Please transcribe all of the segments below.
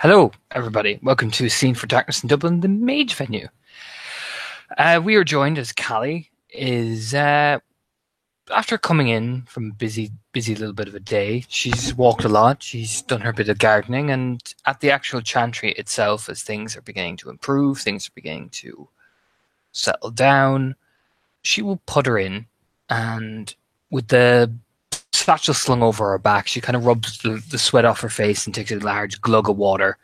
Hello, everybody. Welcome to Scene for Darkness in Dublin, the Mage venue. We are joined as Callie is after coming in from a busy little bit of a day. She's walked a lot. She's done her bit of gardening, and at the actual chantry itself, as things are beginning to improve, things are beginning to settle down. She will putter in, and with the satchel slung over her back, she kind of rubs the sweat off her face and takes a large glug of water.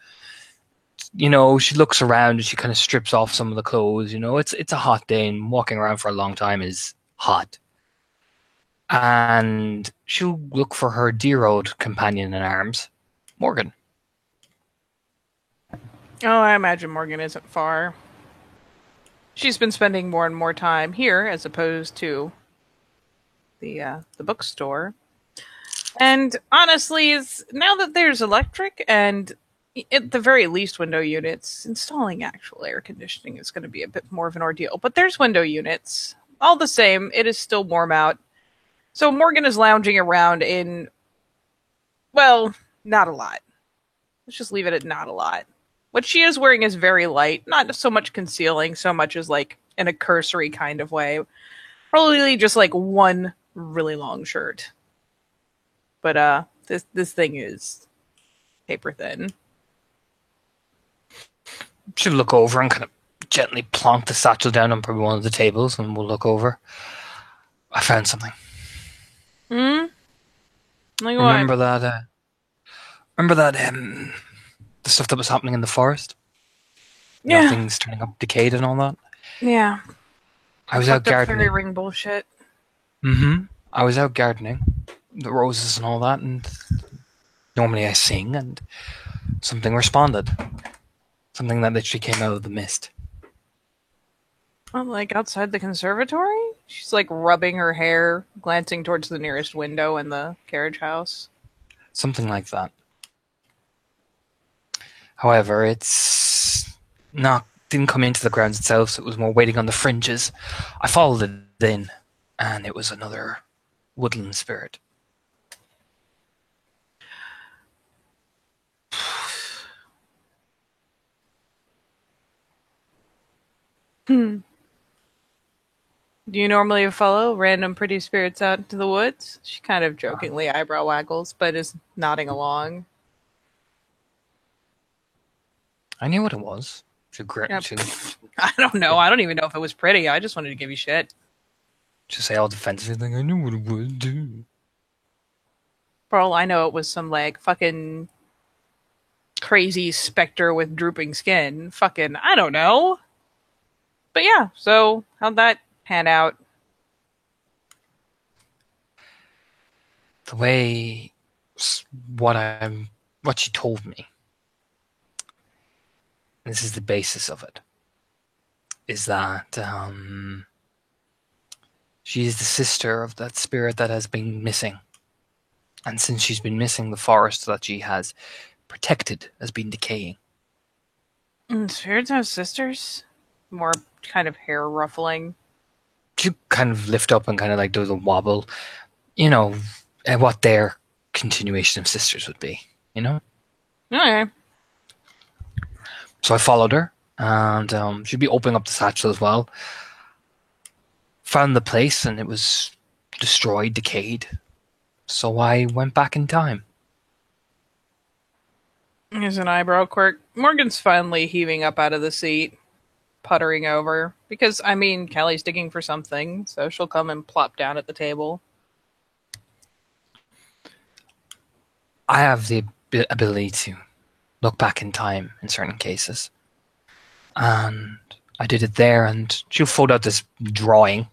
She looks around and she kind of strips off some of the clothes. It's a hot day, and walking around for a long time is hot. And she'll look for her dear old companion in arms, Morgan. Oh, I imagine Morgan isn't far. She's been spending more and more time here as opposed to the bookstore. And honestly, it's now that there's electric and at the very least window units, installing actual air conditioning is going to be a bit more of an ordeal. But there's window units. All the same, it is still warm out. So Morgan is lounging around in, well, not a lot. Let's just leave it at not a lot. What she is wearing is very light, not so much concealing, so much as like in a cursory kind of way. Probably just like one really long shirt. But this thing is paper thin. She'll look over and kind of gently plonk the satchel down on probably one of the tables, and we'll look over. I found something. Hmm? Like Remember what? that? Remember that? The stuff that was happening in the forest. Yeah. Things turning up decayed and all that. Yeah. I was out Fucked up fairy gardening. ring bullshit. I was out gardening, the roses and all that, and normally I sing, and something responded. Something that literally came out of the mist. Oh, like outside the conservatory? She's like rubbing her hair, glancing towards the nearest window in the carriage house. Something like that. However, it's not didn't come into the grounds itself, so it was more waiting on the fringes. I followed it in, and it was another woodland spirit. Hmm. Do you normally follow random pretty spirits out into the woods? She kind of jokingly eyebrow waggles, but is nodding along. I knew what it was. To Yeah, to I don't know. I don't even know if it was pretty. I just wanted to give you shit. to say all defensive thing. I knew what it would do. For all I know, it was some like fucking crazy specter with drooping skin. Fucking, I don't know. But yeah, so how'd that pan out? The way what what she told me. This is the basis of it. Is that she is the sister of that spirit that has been missing. And since she's been missing, the forest that she has protected has been decaying. Spirits have sisters? More kind of hair ruffling. She kind of lift up and kind of like do the wobble, you know, what their continuation of sisters would be, you know? Okay. So I followed her, and she'd be opening up the satchel as well. Found the place, and it was destroyed, decayed. So I went back in time. There's an eyebrow quirk. Morgan's finally heaving up out of the seat, puttering over. Because, I mean, Kelly's digging for something, so she'll come and plop down at the table. I have the ability to look back in time in certain cases. And I did it there, and she'll fold out this drawing.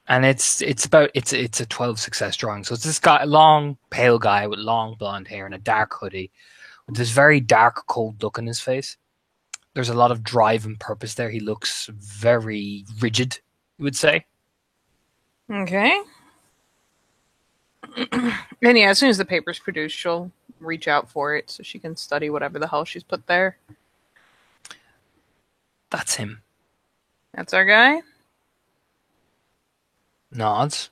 And it's a 12 success drawing. So it's this guy, a long, pale guy with long blonde hair and a dark hoodie, with this very dark, cold look on his face. There's a lot of drive and purpose there. He looks very rigid, you would say. Okay. And yeah, as soon as the paper's produced, she'll reach out for it so she can study whatever the hell she's put there. That's him. That's our guy? Nods.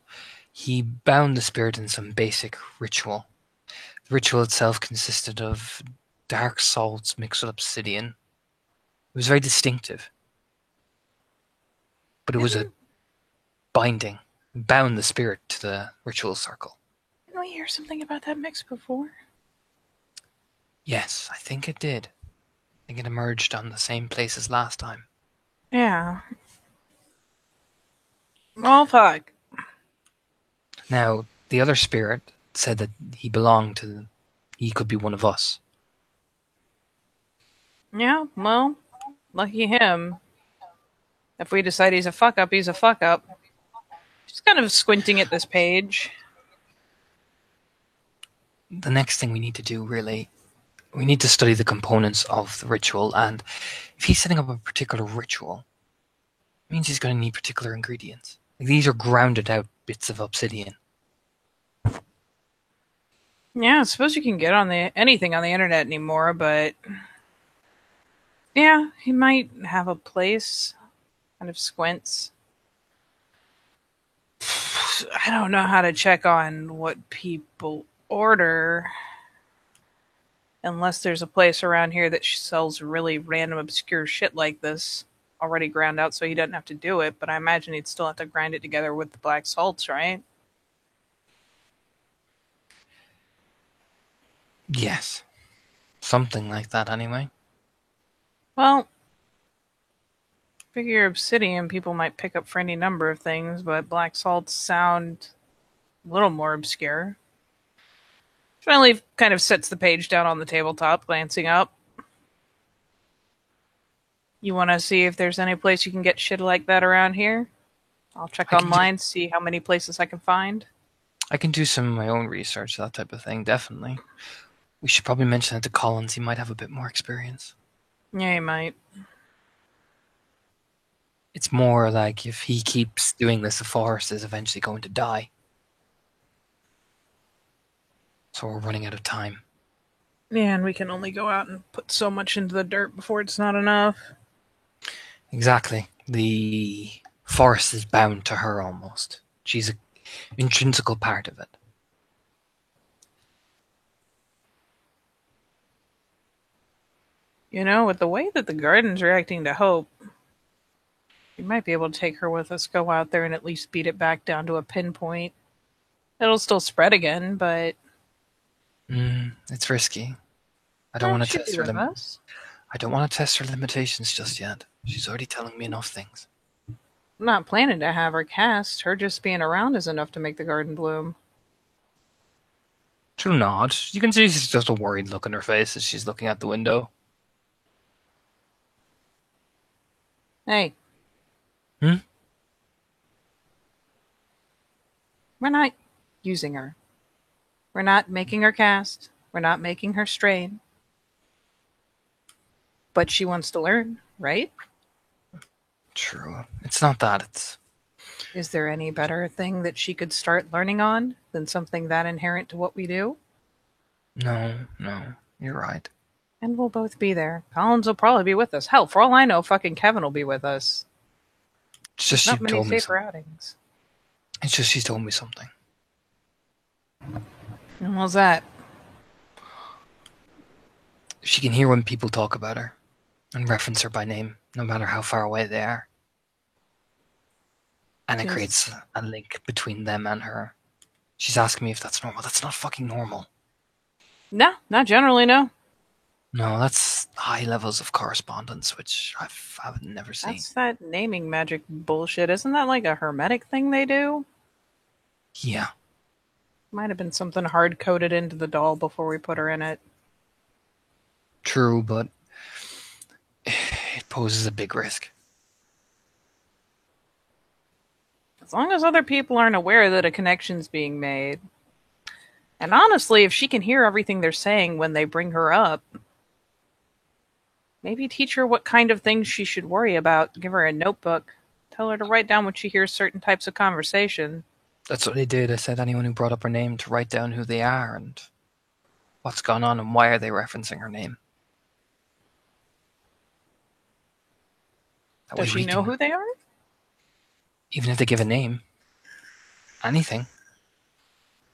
He bound the spirit in some basic ritual. The ritual itself consisted of dark salts mixed with obsidian. It was very distinctive, but it was a Didn't, binding. It bound the spirit to the ritual circle. didn't we hear something about that mix before? Yes, I think it did. I think it emerged on the same place as last time. Yeah. Well, fuck. Now, the other spirit said that he belonged to. He could be one of us. Yeah, well, lucky him. If we decide he's a fuck up, he's a fuck up. Just kind of squinting at this page. The next thing we need to do, really, we need to study the components of the ritual, and if he's setting up a particular ritual, it means he's going to need particular ingredients. Like, these are grounded out bits of obsidian. Yeah, I suppose you can get on the anything on the internet anymore, but yeah, he might have a place. Kind of squints. I don't know how to check on what people order unless there's a place around here that sells really random obscure shit like this already ground out so he doesn't have to do it, but I imagine he'd still have to grind it together with the black salts, right? Yes. Something like that, anyway. Well, figure obsidian people might pick up for any number of things, but black salts sound a little more obscure. Finally kind of sets the page down on the tabletop, glancing up. You want to see if there's any place you can get shit like that around here? I'll check online, see how many places I can find. I can do some of my own research, that type of thing, definitely. We should probably mention it to Collins. He might have a bit more experience. Yeah, he might. It's more like if he keeps doing this, the forest is eventually going to die. So we're running out of time. Yeah, and we can only go out and put so much into the dirt before it's not enough. Exactly. The forest is bound to her almost. She's an intrinsical part of it. You know, with the way that the garden's reacting to Hope, we might be able to take her with us, go out there and at least beat it back down to a pinpoint. It'll still spread again, but It's risky. I don't want to test her us. I don't want to test her limitations just yet. She's already telling me enough things. I'm not planning to have her cast. Her just being around is enough to make the garden bloom. True not. You can see she's just a worried look on her face as she's looking out the window. Hey. Hmm? We're not using her. We're not making her cast. We're not making her strain. But she wants to learn, right? True. It's not that. It's... Is there any better thing that she could start learning on than something that inherent to what we do? No. You're right. And we'll both be there. Collins will probably be with us. Hell, for all I know, fucking Kevin will be with us. It's just Not she many told me safer something. outings. It's just she's told me something. And what's that? She can hear when people talk about her and reference her by name, no matter how far away they are. And it creates a link between them and her. She's asking me if that's normal. That's not fucking normal. No, not generally, no. No, that's high levels of correspondence, which I've never seen. That's that naming magic bullshit. Isn't that like a hermetic thing they do? Yeah. Might have been something hard-coded into the doll before we put her in it. True, but it poses a big risk. As long as other people aren't aware that a connection's being made. And honestly, if she can hear everything they're saying when they bring her up, maybe teach her what kind of things she should worry about. Give her a notebook. Tell her to write down when she hears certain types of conversation. That's what they did. I said anyone who brought up her name to write down who they are and what's gone on and why are they referencing her name. That Does she know who they are? Even if they give a name. Anything.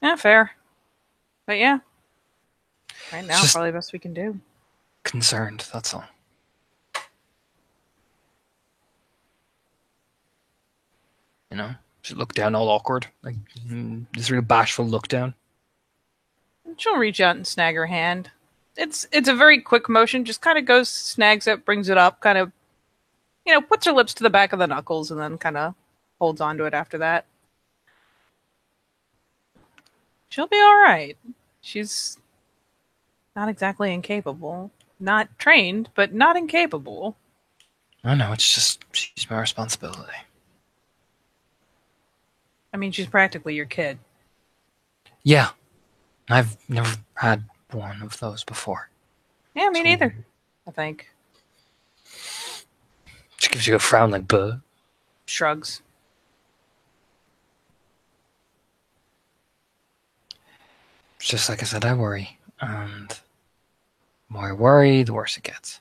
Yeah, fair. But yeah. Right now, probably the best we can do. concerned, that's all. You know? She looked down all awkward. Like, this real bashful look down. She'll reach out and snag her hand. It's a very quick motion. Just kind of goes, snags it, brings it up, kind of, puts her lips to the back of the knuckles, and then kind of holds onto it after that. She'll be all right. She's not exactly incapable. Not trained, but not incapable. I know, it's just, she's my responsibility. I mean, she's practically your kid. Yeah. I've never had one of those before. Yeah, me neither, I think. She gives you a frown like, buh. Shrugs. Just like I said, I worry. And the more I worry, the worse it gets.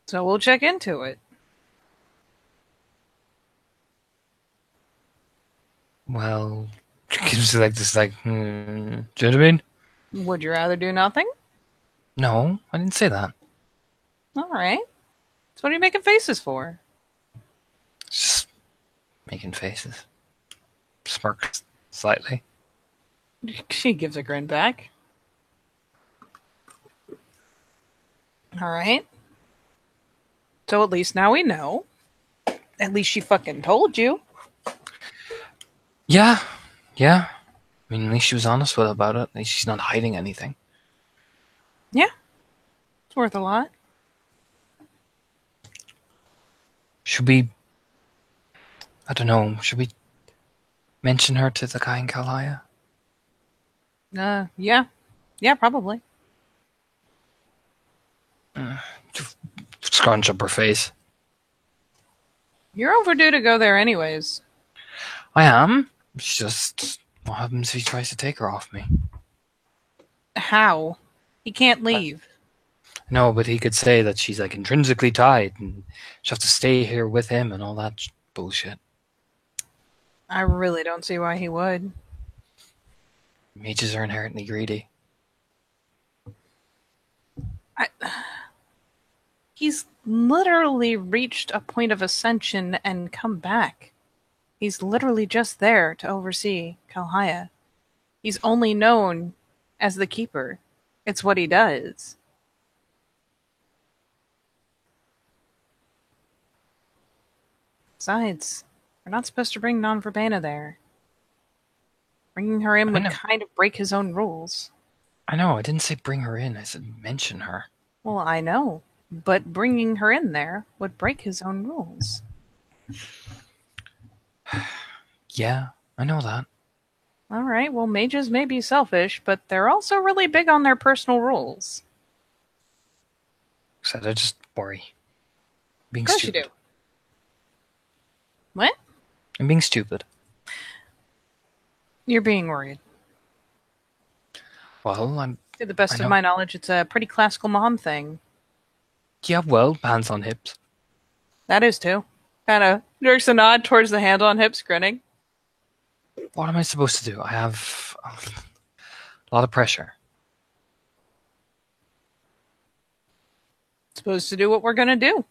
So we'll check into it. Well, she gives you like this, like, do you know what I mean? Would you rather do nothing? No, I didn't say that. All right. So what are you making faces for? Just making faces. Smirks slightly. She gives a grin back. All right. So at least now we know. At least she fucking told you. Yeah. I mean, at least she was honest with about it. At least she's not hiding anything. Yeah. It's worth a lot. Should we... I don't know. Should we mention her to the guy in Kalaya? Yeah. Yeah, probably. Scrunch up her face. You're overdue to go there anyways. I am. It's just... What happens if he tries to take her off me? How? He can't leave. No, but he could say that she's like intrinsically tied and she'll have to stay here with him and all that bullshit. I really don't see why he would. Mages are inherently greedy. He's literally reached a point of ascension and come back. He's literally just there to oversee Kalhaya. He's only known as the Keeper. It's what he does. Besides, we're not supposed to bring Non-Verbena there. Bringing her in would kind of break his own rules. I know, I didn't say bring her in, I said mention her. Well, I know, but bringing her in there would break his own rules. Yeah, I know that. All right, well, mages may be selfish, but they're also really big on their personal rules. Said I just worry. Being of course stupid. You do. What? I'm being stupid. You're being worried. Well, I'm... To the best of my knowledge, it's a pretty classical mom thing. Yeah, well, hands on hips. That is too. Kind of jerks a nod towards the hand on hips, grinning. What am I supposed to do? I have a lot of pressure. Supposed to do what we're gonna do.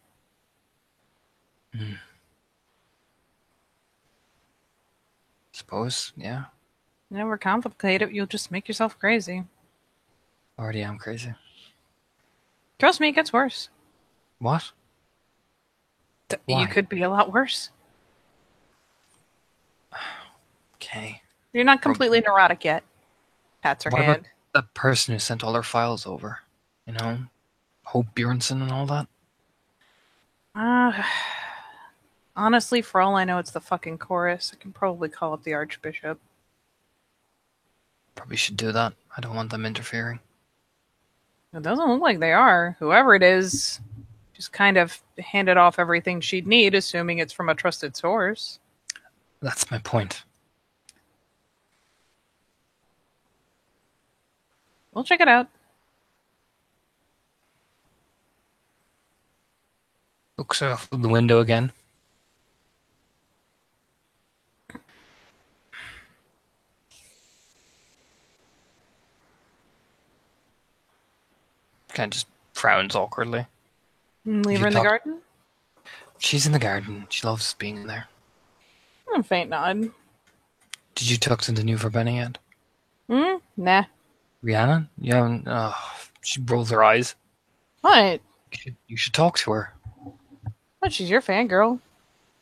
Suppose, yeah. You never complicate it, you'll just make yourself crazy. Already am crazy. Trust me, it gets worse. What? You Why? could be a lot worse. Okay. You're not completely neurotic yet. Pats her What hand. about that person who sent all her files over? You know? Hope Bjornsson and all that? Honestly, for all I know, it's the fucking chorus. I can probably call up the Archbishop. Probably should do that. I don't want them interfering. It doesn't look like they are. Whoever it is, just kind of handed off everything she'd need, assuming it's from a trusted source. That's my point. We'll check it out. Looks out the window again. Kind of just frowns awkwardly. Leave You her in the talk- garden? She's in the garden. She loves being in there. Faint nod. Did you talk to the new Verbena yet? Nah. Rhiannon? You haven't. She rolls her eyes. What? You should talk to her. What, she's your fangirl.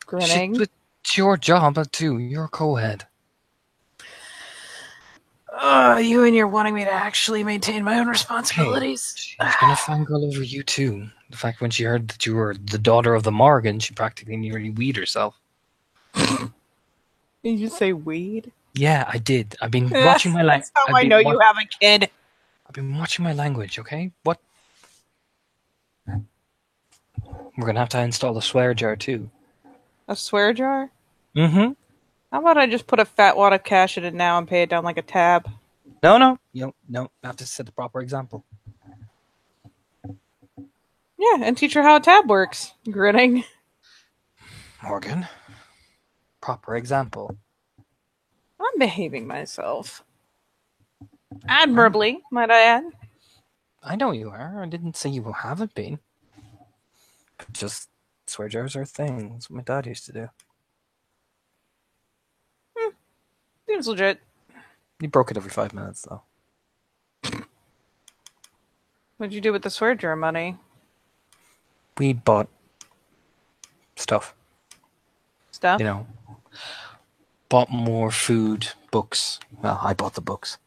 Grinning. It's your job, too. You're a co-head. You and you're wanting me to actually maintain my own responsibilities. She's gonna fangirl over you, too. The fact when she heard that you were the daughter of the Morgan, she practically nearly weed herself. Did you say weed? Yeah, I did. I've been watching my language. That's how I know you have a kid. I've been watching my language, okay? What? We're gonna have to install a swear jar, too. A swear jar? Mm-hmm. How about I just put a fat wad of cash in it now and pay it down like a tab? No. You have to set the proper example. Yeah, and teach her how a tab works. Grinning. Morgan. Proper example. I'm behaving myself. Admirably, might I add. I know you are. I didn't say you haven't been. But just swear jars are a thing. That's what my dad used to do. Seems legit. He broke it every 5 minutes, though. What'd you do with the swear jar money? We bought stuff. Stuff? You know, bought more food, books. Well, I bought the books.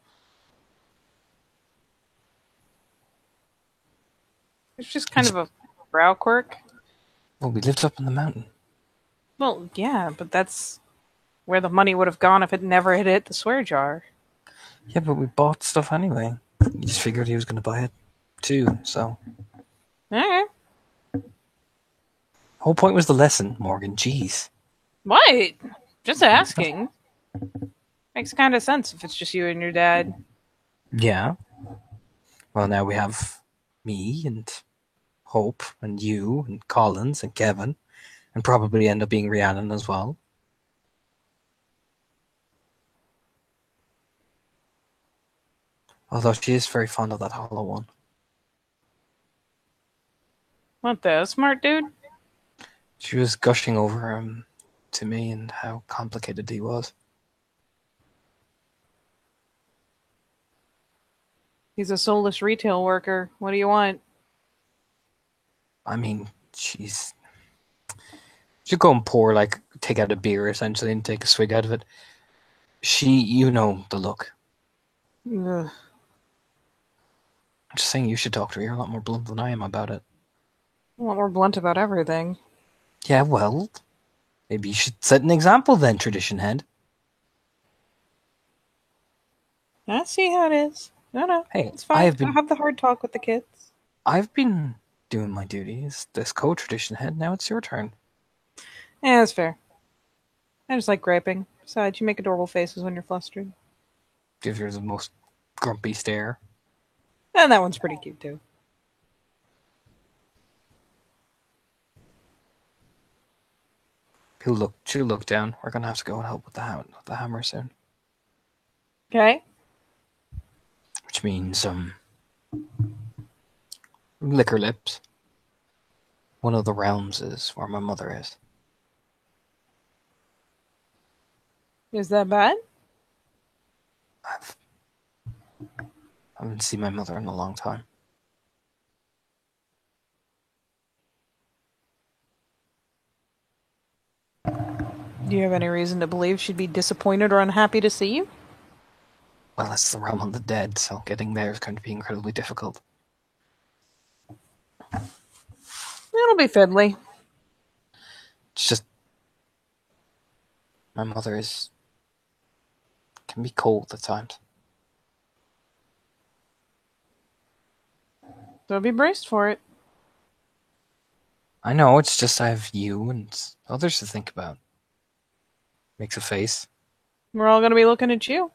It's just kind of a brow quirk. Well, we lived up in the mountain. Well, yeah, but that's where the money would have gone if it never had hit the swear jar. Yeah, but we bought stuff anyway. He just figured he was going to buy it too, so. Alright. Whole point was the lesson, Morgan. Jeez. What? Just asking. Makes kind of sense if it's just you and your dad. Yeah. Well, now we have me and Hope and you and Collins and Kevin, and probably end up being Rhiannon as well. Although she is very fond of that hollow one. What the smart dude? She was gushing over him to me and how complicated he was. He's a soulless retail worker. What do you want? I mean, she'd go and pour, like, take out a beer essentially and take a swig out of it. You know the look. Ugh. I'm just saying you should talk to her. You're a lot more blunt than I am about it. A lot more blunt about everything. Yeah, well, maybe you should set an example then, Tradition Head. I see how it is. No, Hey, it's fine. I'll have the hard talk with the kids. I've been doing my duties as co-Tradition Head. Now it's your turn. Yeah, that's fair. I just like griping. Besides, you make adorable faces when you're flustered. Give yours the most grumpy stare. And that one's pretty cute, too. She'll look down. We're gonna have to go and help with the hammer soon. Okay. Which means, Liquor Lips. One of the realms is where my mother is. Is that bad? I haven't seen my mother in a long time. Do you have any reason to believe she'd be disappointed or unhappy to see you? Well, it's the realm of the dead, so getting there is going to be incredibly difficult. It'll be fiddly. It's just... my mother can be cold at times. So be braced for it. I know, it's just I have you and others to think about. Makes a face. We're all going to be looking at you.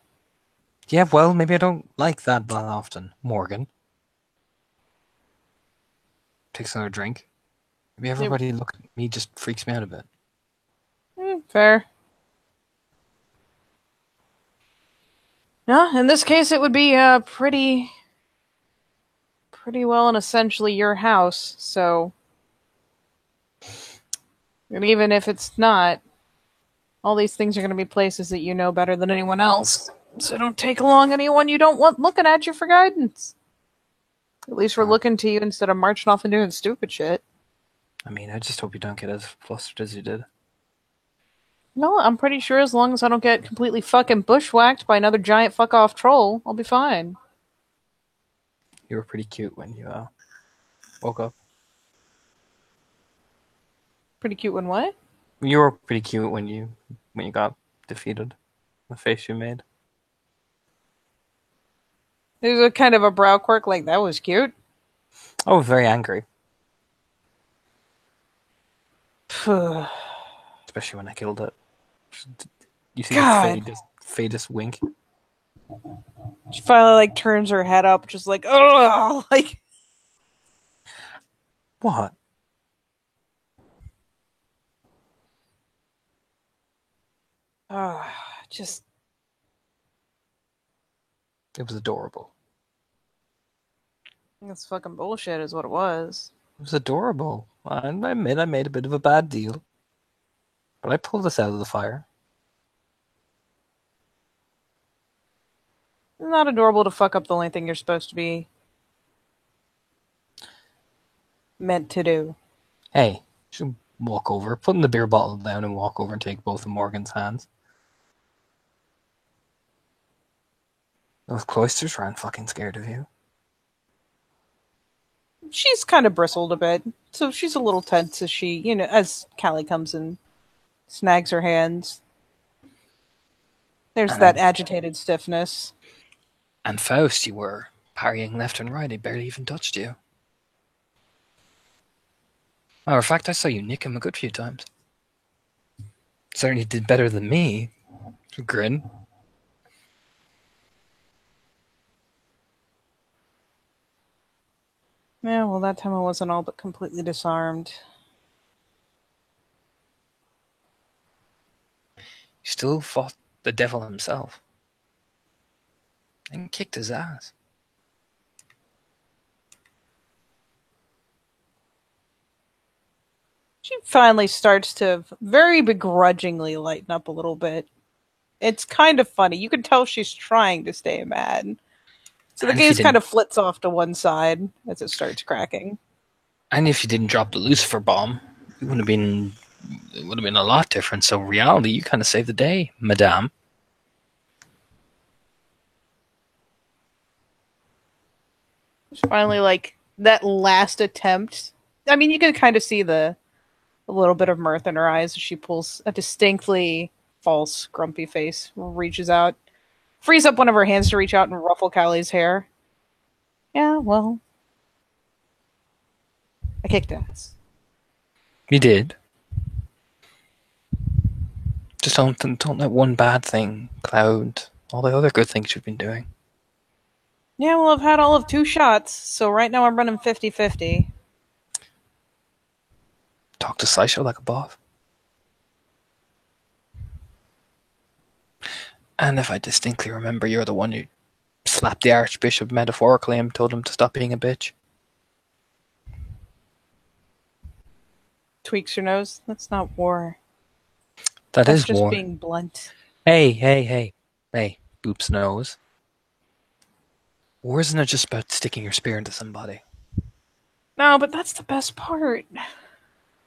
Yeah, well, maybe I don't like that often, Morgan. Takes another drink. Maybe everybody looking at me just freaks me out a bit. Fair. Yeah, in this case, it would be pretty pretty well and essentially your house, so... And even if it's not, all these things are going to be places that you know better than anyone else. So don't take along anyone you don't want looking at you for guidance. At least we're looking to you instead of marching off and doing stupid shit. I mean, I just hope you don't get as flustered as you did. No, I'm pretty sure as long as I don't get completely fucking bushwhacked by another giant fuck-off troll, I'll be fine. You were pretty cute when you woke up. Pretty cute when what? You were pretty cute when you got defeated. The face you made. There's a kind of a brow quirk like, that was cute. I was very angry. Especially when I killed it. You see the Fadus wink? She finally, like, turns her head up, just like, oh, like... What? Just... It was adorable. That's fucking bullshit is what it was. It was adorable. I admit I made a bit of a bad deal. But I pulled us out of the fire. Not adorable to fuck up the only thing you're supposed to be meant to do. Hey, you should walk over, putting the beer bottle down and walk over and take both of Morgan's hands. Those cloisters aren't fucking scared of you. She's kind of bristled a bit, so she's a little tense as as Callie comes and snags her hands. There's that agitated stiffness. And Faust, you were parrying left and right. He barely even touched you. Matter of fact, I saw you nick him a good few times. Certainly did better than me. Grin. Yeah, well, that time I wasn't all but completely disarmed. You still fought the devil himself. And kicked his ass. She finally starts to very begrudgingly lighten up a little bit. It's kind of funny. You can tell she's trying to stay mad. So the gaze kind of flits off to one side as it starts cracking. And if you didn't drop the Lucifer bomb, it would have been a lot different. So reality, you kind of saved the day, madame. It's finally like that last attempt. I mean, you can kind of see a little bit of mirth in her eyes as she pulls a distinctly false, grumpy face, reaches out, frees up one of her hands to reach out and ruffle Callie's hair. Yeah, well, I kicked ass. You did. Just don't let one bad thing cloud all the other good things you've been doing. Yeah, well, I've had all of 2 shots, so right now I'm running 50-50. Talk to Sideshow like a boss. And if I distinctly remember, you're the one who slapped the Archbishop metaphorically and told him to stop being a bitch. Tweaks your nose. That's not war. That's just war. Being blunt. Hey, Boop's nose. War isn't it just about sticking your spear into somebody? No, but that's the best part.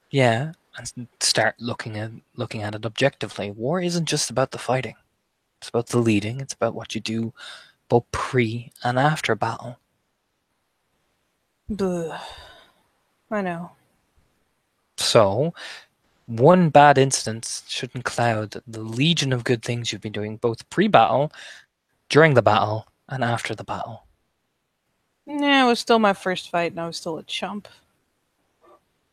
Yeah, and start looking at it objectively. War isn't just about the fighting. It's about the leading. It's about what you do both pre and after battle. Bleh. I know. So, one bad instance shouldn't cloud the legion of good things you've been doing both pre-battle, during the battle, and after the battle. Yeah, it was still my first fight, and I was still a chump.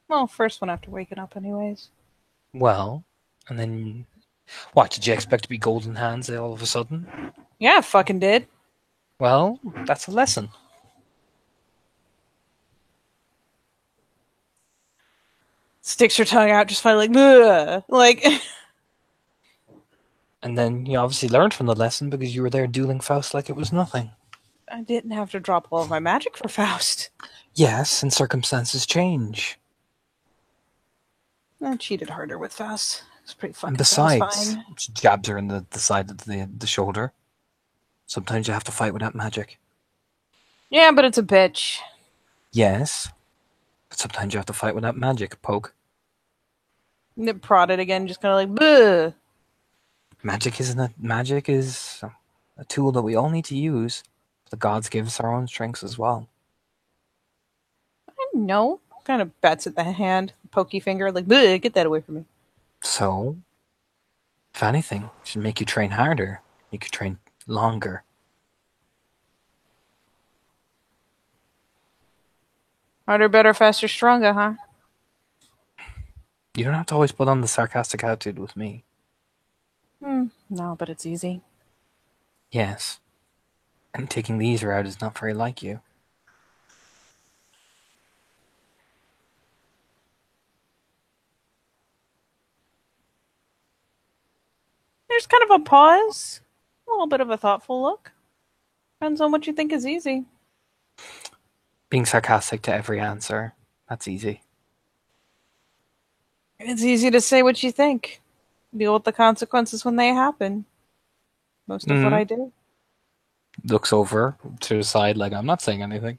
Well, first one after waking up, anyways. Well, and then... What, did you expect to be golden hands all of a sudden? Yeah, I fucking did. Well, that's a lesson. Sticks her tongue out, just finally like... And then you obviously learned from the lesson because you were there dueling Faust like it was nothing. I didn't have to drop all of my magic for Faust. Yes, and circumstances change. I cheated harder with Faust. It was pretty fucking And besides, satisfying. she jabs her in the side of the shoulder. Sometimes you have to fight without magic. Yeah, but it's a bitch. Yes, but sometimes you have to fight without magic. Poke. And it prodded again, just kind of like, bleh. Magic is a tool that we all need to use. The gods give us our own strengths as well. No. Kind of bats at the hand, pokey finger, like, bleh, get that away from me. So, if anything, it should make you train harder. Make you train longer. Harder, better, faster, stronger, huh? You don't have to always put on the sarcastic attitude with me. No, but it's easy. Yes. And taking the easy route is not very like you. There's kind of a pause, a little bit of a thoughtful look. Depends on what you think is easy. Being sarcastic to every answer, that's easy. It's easy to say what you think. Deal with the consequences when they happen. Most of what I do. Looks over to the side like I'm not saying anything.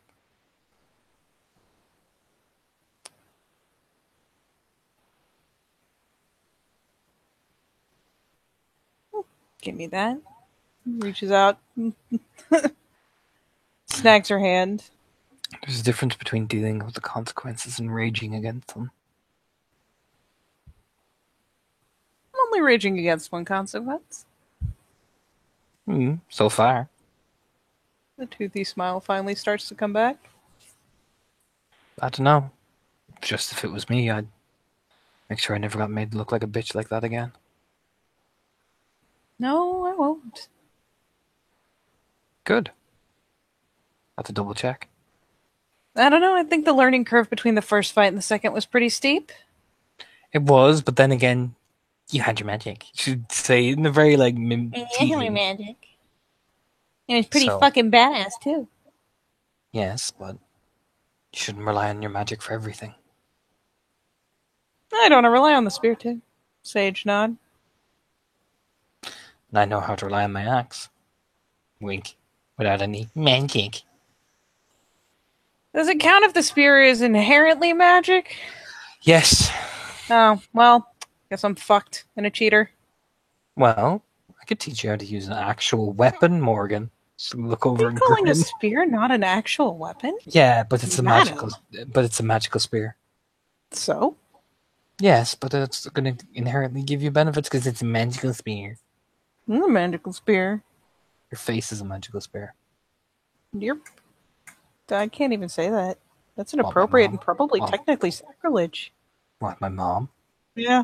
Give me that. Reaches out. Snags her hand. There's a difference between dealing with the consequences and raging against them. I'm only raging against one consequence. So far. The toothy smile finally starts to come back. I don't know. Just if it was me, I'd make sure I never got made to look like a bitch like that again. No, I won't. Good. Have to double check. I don't know. I think the learning curve between the first fight and the second was pretty steep. It was, but then again, you had your magic. You should say it in a very like teasing. magic. It was pretty So- fucking badass too. Yes, but you shouldn't rely on your magic for everything. I don't rely on the spear too. Sage nod. And I know how to rely on my axe. Wink. Without any magic. Does it count if the spear is inherently magic? Yes. Oh, well, guess I'm fucked and a cheater. Well, I could teach you how to use an actual weapon, Morgan. Just look over Are you and calling a grin. spear not an actual weapon? Yeah, but it's a Madam. magical spear. So? Yes, but it's going to inherently give you benefits because it's a magical spear. A magical spear. Your face is a magical spear. I can't even say that. That's What, my inappropriate mom? and probably Oh. technically sacrilege. What, my mom? Yeah.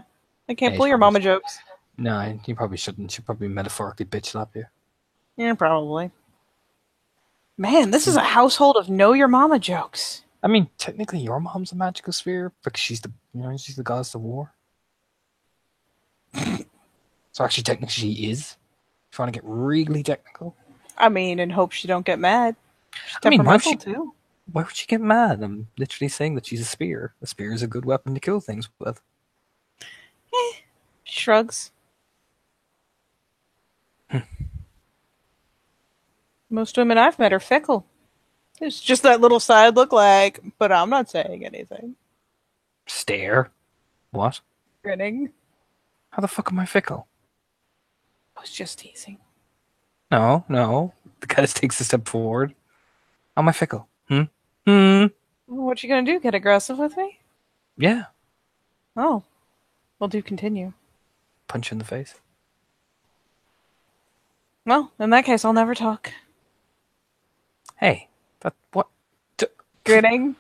I can't Yeah, pull your probably mama jokes. No, you probably shouldn't. She'd probably metaphorically bitch slap you. Yeah, probably. Man, this is a household of know your mama jokes. I mean, technically, your mom's a magical sphere because she's the goddess of war. So actually, technically, she is. If you want to get really technical, I mean, in hopes you don't get mad. She's I mean, why would temperamental too. why would she get mad? I'm literally saying that she's a spear. A spear is a good weapon to kill things with. Shrugs. Most women I've met are fickle. It's just that little side look like, but I'm not saying anything. Stare. What? Grinning. How the fuck am I fickle? I was just teasing. No. The guy just takes a step forward. How am I fickle? What you gonna do? Get aggressive with me? Yeah. Oh. Well, do continue. Punch you in the face. Well, in that case, I'll never talk. Hey. What? Grinning.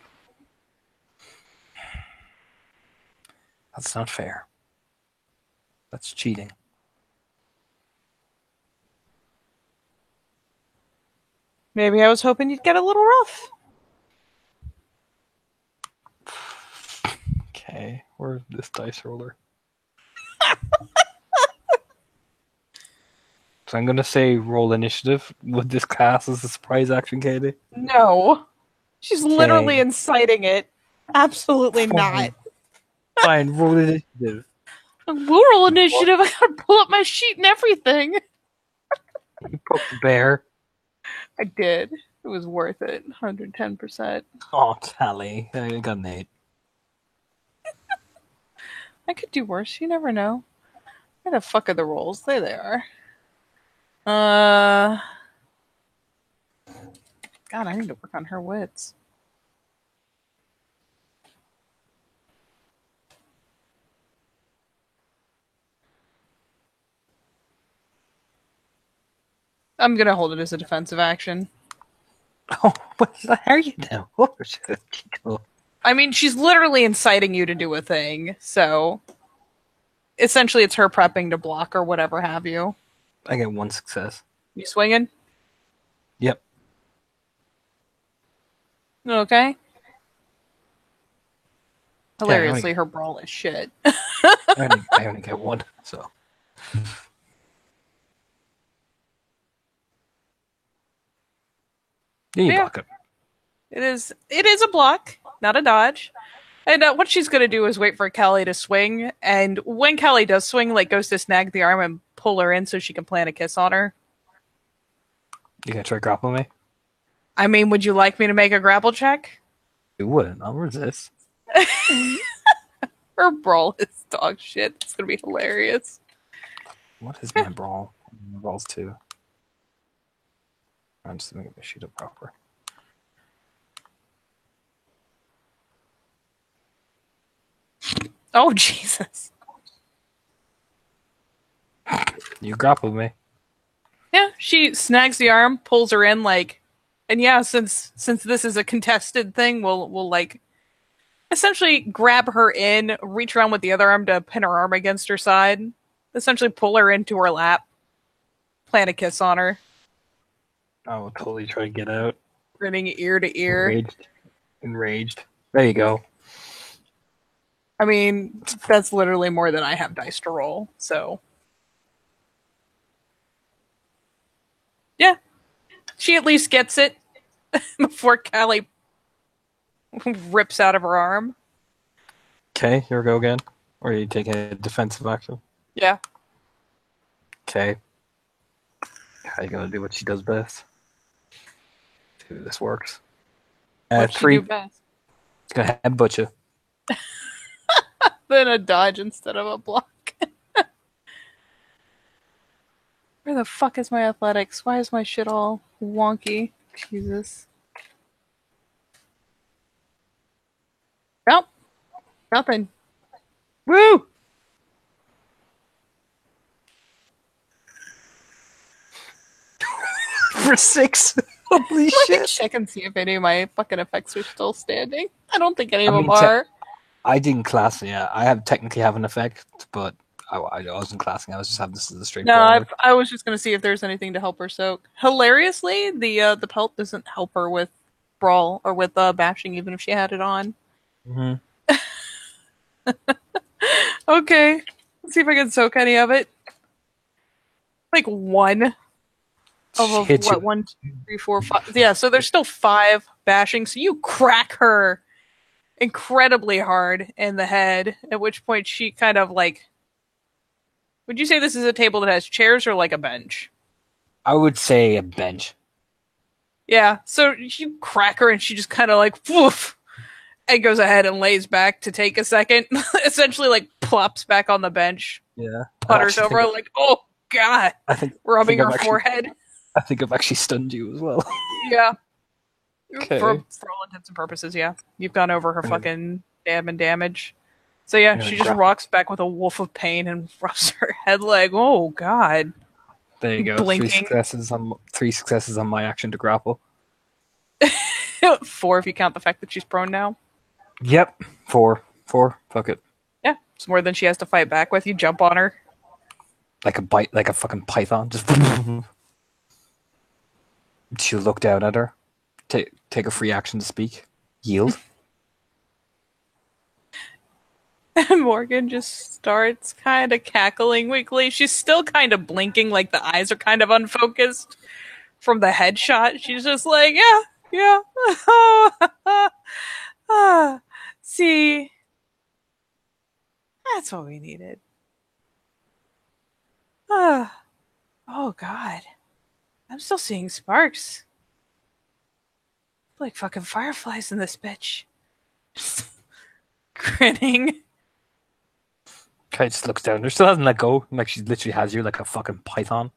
That's not fair. That's cheating. Maybe I was hoping you'd get a little rough. Okay, where's this dice roller? So I'm gonna say roll initiative. Would this class as a surprise action, Katie? No. She's literally Okay. inciting it. Absolutely not. Fine, roll initiative. Rural initiative. I gotta pull up my sheet and everything. You poked the bear. I did. It was worth it. 110%. Oh, Tally. I got an 8. I could do worse. You never know. Where the fuck are the rolls? There they are. God, I need to work on her wits. I'm gonna hold it as a defensive action. Oh, how are you now? Oh, shit. I mean, she's literally inciting you to do a thing, so essentially it's her prepping to block or whatever have you. I get 1 success. You swinging? Yep. Okay. Yeah, Hilariously, her brawl is shit. I only get 1, so. Yeah, you block it. It is a block, not a dodge. And what she's gonna do is wait for Callie to swing, and when Callie does swing, like goes to snag the arm and pull her in so she can plant a kiss on her. You gonna try to grapple me? I mean, would you like me to make a grapple check? You wouldn't. I'll resist. Her brawl is dog shit. It's gonna be hilarious. What is my brawl? My brawl's 2. I'm just making my sheet up proper. Oh Jesus! You grappled me. Yeah, she snags the arm, pulls her in, like, and yeah, since this is a contested thing, we'll like essentially grab her in, reach around with the other arm to pin her arm against her side, essentially pull her into her lap, plant a kiss on her. I will totally try to get out. Grinning ear to ear. Enraged. There you go. I mean, that's literally more than I have dice to roll, so. Yeah. She at least gets it before Callie rips out of her arm. Okay, here we go again. Or are you taking a defensive action? Yeah. Okay. How you gonna do what she does best? See if this works. What'd she 3. do best? It's gonna headbutt you. Then a dodge instead of a block. Where the fuck is my athletics? Why is my shit all wonky? Jesus. Nope. Nothing. Woo! For 6. Holy Let me shit. check and see if any of my fucking effects are still standing. I don't think any of I them mean, are. I didn't class it yet. I technically have an effect, but I wasn't classing. I was just having this as a straight No, brawler. I was just gonna see if there's anything to help her soak. Hilariously, the pelt doesn't help her with brawl or with bashing, even if she had it on. Mm-hmm. Okay, let's see if I can soak any of it. Like 1 of what? 1, 2, 3, 4, 5. Yeah, so there's still 5 bashing. So you crack her incredibly hard in the head. At which point she kind of like. Would you say this is a table that has chairs or like a bench? I would say a bench. Yeah, so you crack her and she just kind of like woof, and goes ahead and lays back to take a second. Essentially, like plops back on the bench, Yeah. putters over, like, oh god, rubbing her forehead. I think I've actually stunned you as well. Yeah. Okay. For all intents and purposes, yeah. You've gone over her fucking damage. So yeah, she just rocks back with a wolf of pain and rubs her head like, oh god. There you go. Blinking. 3 successes on my action to grapple. 4 if you count the fact that she's prone now. Yep. 4. Fuck it. Yeah, it's more than she has to fight back with. You jump on her. Like a fucking python. Just she'll look down at her. Take a free action to speak. Yield. And Morgan just starts kind of cackling weakly. She's still kind of blinking, like the eyes are kind of unfocused from the headshot. She's just like, yeah, yeah. See, that's what we needed. Oh, God. I'm still seeing sparks. Like fucking fireflies in this bitch. Grinning. Kate just looks down. She still hasn't let go. Like she literally has you like a fucking python.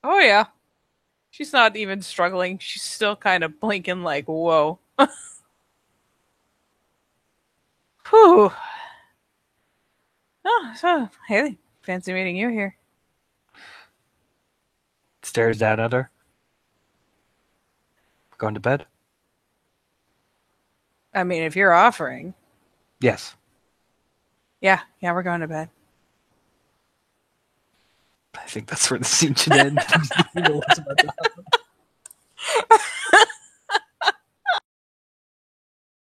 Oh, yeah. She's not even struggling. She's still kind of blinking like, whoa. Whew. Oh, so, Haley, fancy meeting you here. Stares down at her. Going to bed? I mean, if you're offering. Yes. Yeah, we're going to bed. I think that's where the scene should end. You know what's about to